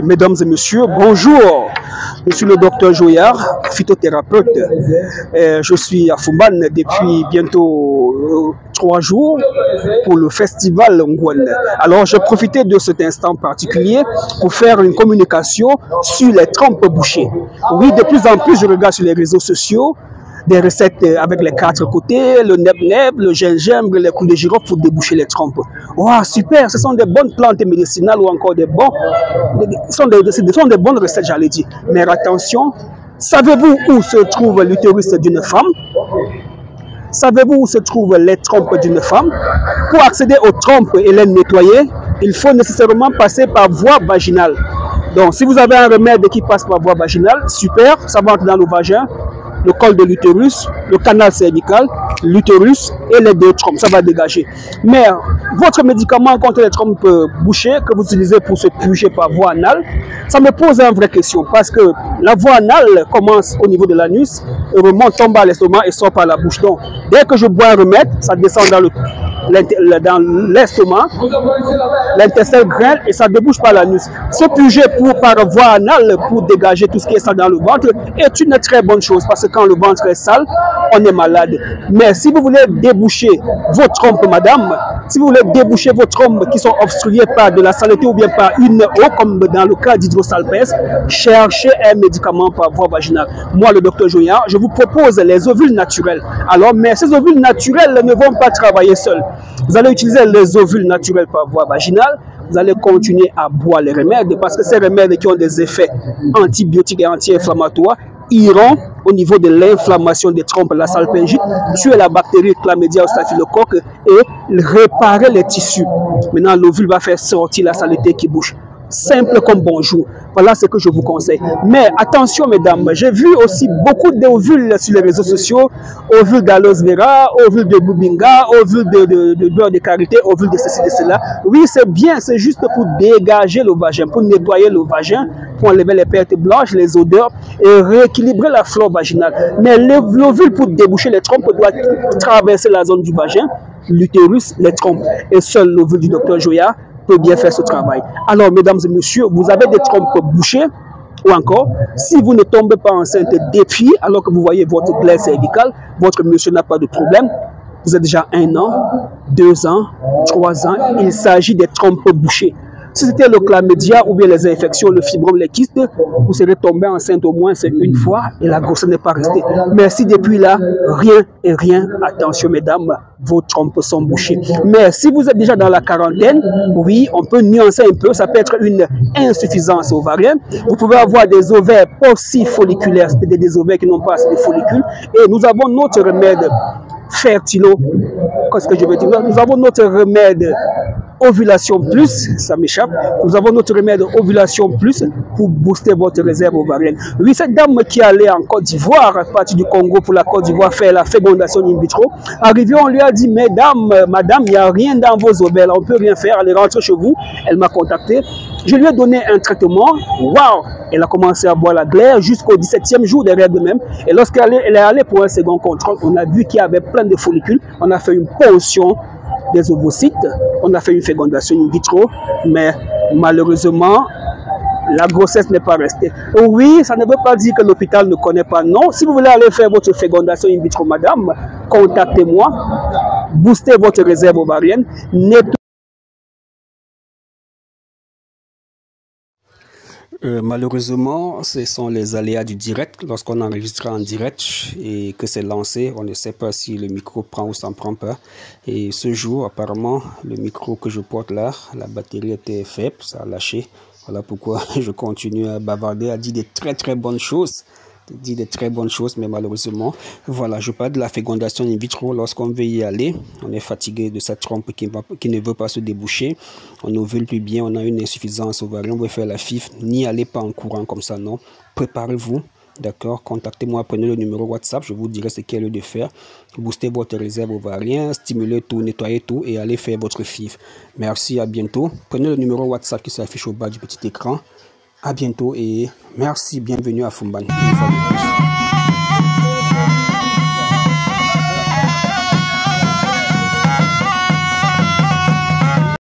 Mesdames et messieurs, bonjour. Je suis le docteur Joyard, phytothérapeute. Je suis à Fumban depuis bientôt 3 jours pour le festival Ngwen. Alors, j'ai profité de cet instant particulier pour faire une communication sur les trompes bouchées. Oui, de plus en plus, je regarde sur les réseaux sociaux des recettes avec les 4 côtés, le neb-neb, le gingembre, les clous de girofle pour déboucher les trompes. Wow, super, ce sont des bonnes plantes médicinales ou encore des ce sont des bonnes recettes, j'allais dire. Mais attention, savez-vous où se trouve l'utérus d'une femme? Savez-vous où se trouvent les trompes d'une femme? Pour accéder aux trompes et les nettoyer, il faut nécessairement passer par voie vaginale. Donc, si vous avez un remède qui passe par voie vaginale, super, ça va entrer dans le vagin, le col de l'utérus, le canal cervical, l'utérus et les 2 trompes, ça va dégager. Mais votre médicament contre les trompes bouchées que vous utilisez pour se purger par voie anale, ça me pose une vraie question parce que la voie anale commence au niveau de l'anus et remonte, tombe à l'estomac et sort par la bouche. Donc, dès que je bois un remède, ça descend dans l'estomac, l'intestin grêle et ça débouche par l'anus. Se purger par voie anale pour dégager tout ce qui est sale dans le ventre est une très bonne chose parce que quand le ventre est sale, on est malade. Mais si vous voulez déboucher vos trompes, madame, si vous voulez déboucher vos trompes qui sont obstruées par de la saleté ou bien par une eau, comme dans le cas d'hydrosalpès, cherchez un médicament par voie vaginale. Moi, le docteur Joyard, je vous propose les ovules naturels. Alors, mais ces ovules naturels ne vont pas travailler seuls. Vous allez utiliser les ovules naturels par voie vaginale. Vous allez continuer à boire les remèdes parce que ces remèdes qui ont des effets antibiotiques et anti-inflammatoires iront au niveau de l'inflammation des trompes, la salpingite, tuer la bactérie chlamydia ou staphylocoque et réparer les tissus. Maintenant, l'ovule va faire sortir la saleté qui bouge. Simple comme bonjour. Voilà ce que je vous conseille. Mais attention, mesdames, j'ai vu aussi beaucoup d'ovules sur les réseaux sociaux. Ovules d'aloe vera, ovules de bubinga, ovules de beurre de karité, ovules de ceci, de cela. Oui, c'est bien, c'est juste pour dégager le vagin, pour nettoyer le vagin, pour enlever les pertes blanches, les odeurs et rééquilibrer la flore vaginale. Mais l'ovule pour déboucher les trompes doit traverser la zone du vagin, l'utérus, les trompes. Et seul l'ovule du docteur Joyard peut bien faire ce travail. Alors, mesdames et messieurs, vous avez des trompes bouchées ou encore, si vous ne tombez pas enceinte depuis, alors que vous voyez votre glaire cervicale, votre monsieur n'a pas de problème, vous avez déjà 1 an, 2 ans, 3 ans, il s'agit des trompes bouchées. Si c'était le chlamydia ou bien les infections, le fibrome, les kystes, vous serez tombé enceinte au moins une fois et la grossesse n'est pas restée. Mais si depuis là, rien, attention mesdames, vos trompes sont bouchées. Mais si vous êtes déjà dans la quarantaine, oui, on peut nuancer un peu, ça peut être une insuffisance ovarienne. Vous pouvez avoir des ovaires paucifolliculaires, c'est-à-dire des ovaires qui n'ont pas assez de follicules. Et nous avons notre remède fertilo, qu'est-ce que je veux dire? Nous avons notre remède ovulation plus, ça m'échappe. Nous avons notre remède ovulation plus pour booster votre réserve ovarienne. Oui, cette dame qui allait en Côte d'Ivoire, à partir du Congo pour la Côte d'Ivoire, faire la fécondation in vitro, arrivée, on lui a dit, madame, il n'y a rien dans vos ovaires, on ne peut rien faire, allez rentrer chez vous. Elle m'a contacté. Je lui ai donné un traitement. Waouh! Elle a commencé à boire la glaire jusqu'au 17e jour derrière de même. Et lorsqu'elle est allée pour un second contrôle, on a vu qu'il y avait plein de follicules. On a fait une ponction des ovocytes, on a fait une fécondation in vitro, mais malheureusement, la grossesse n'est pas restée. Oui, ça ne veut pas dire que l'hôpital ne connaît pas. Non, si vous voulez aller faire votre fécondation in vitro, madame, contactez-moi, boostez votre réserve ovarienne, malheureusement, ce sont les aléas du direct. Lorsqu'on enregistre en direct et que c'est lancé, on ne sait pas si le micro prend ou s'en prend pas. Et ce jour, apparemment, le micro que je porte là, la batterie était faible, ça a lâché. Voilà pourquoi je continue à bavarder, à dire des très bonnes choses. Dit des très bonnes choses, mais malheureusement, voilà, je parle de la fécondation in vitro. Lorsqu'on veut y aller, on est fatigué de cette trompe qui ne veut pas se déboucher, on ovule plus bien, on a une insuffisance ovarienne, on veut faire la FIV, n'y allez pas en courant comme ça, non, préparez-vous, d'accord, contactez-moi, prenez le numéro WhatsApp, je vous dirai ce qu'il y a lieu de faire, boostez votre réserve ovarienne, stimulez tout, nettoyez tout et allez faire votre FIV. Merci, à bientôt, prenez le numéro WhatsApp qui s'affiche au bas du petit écran. À bientôt et merci, bienvenue à Fumban.